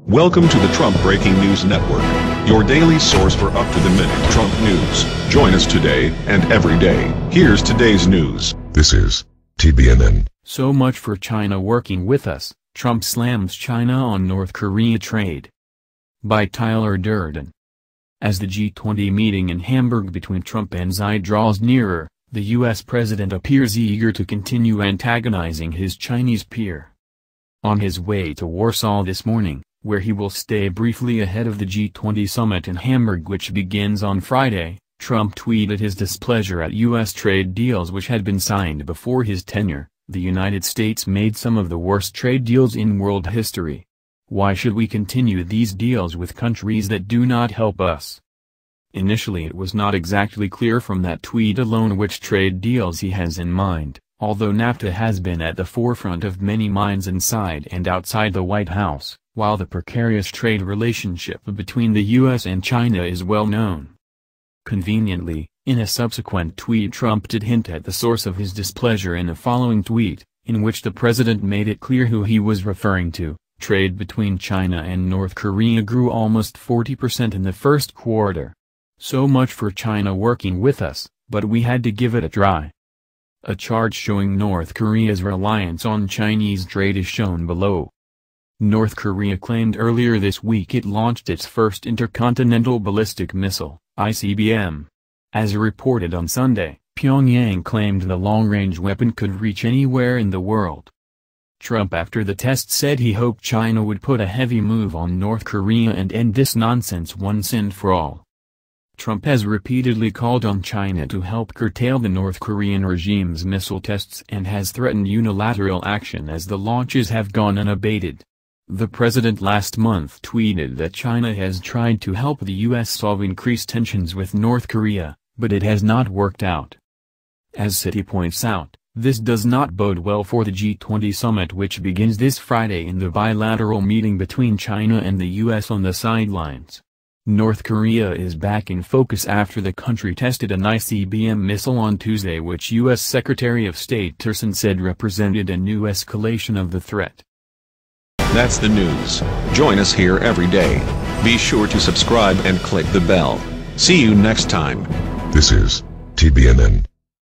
Welcome to the Trump Breaking News Network, your daily source for up-to-the-minute Trump news. Join us today and every day. Here's today's news. This is TBNN. So much for China working with us. Trump slams China on North Korea trade. By Tyler Durden. As the G20 meeting in Hamburg between Trump and Xi draws nearer, the U.S. president appears eager to continue antagonizing his Chinese peer. On his way to Warsaw this morning, where he will stay briefly ahead of the G20 summit in Hamburg which begins on Friday, Trump tweeted his displeasure at U.S. trade deals which had been signed before his tenure. The United States made some of the worst trade deals in world history. Why should we continue these deals with countries that do not help us? Initially it was not exactly clear from that tweet alone which trade deals he has in mind, although Nafta has been at the forefront of many minds inside and outside the White House, while the precarious trade relationship between the U.S. and China is well known. Conveniently, in a subsequent tweet Trump did hint at the source of his displeasure in the following tweet, in which the president made it clear who he was referring to. Trade between China and North Korea grew almost 40% in the first quarter. So much for China working with us, but we had to give it a try. A chart showing North Korea's reliance on Chinese trade is shown below. North Korea claimed earlier this week it launched its first intercontinental ballistic missile, ICBM. As reported on Sunday, Pyongyang claimed the long-range weapon could reach anywhere in the world. Trump after the test said he hoped China would put a heavy move on North Korea and end this nonsense once and for all. Trump has repeatedly called on China to help curtail the North Korean regime's missile tests and has threatened unilateral action as the launches have gone unabated. The president last month tweeted that China has tried to help the U.S. solve increased tensions with North Korea, but it has not worked out. As Citi points out, this does not bode well for the G20 summit which begins this Friday in the bilateral meeting between China and the U.S. on the sidelines. North Korea is back in focus after the country tested an ICBM missile on Tuesday which U.S. Secretary of State Tillerson said represented a new escalation of the threat. That's the news. Join us here every day. Be sure to subscribe and click the bell. See you next time. This is TBNN.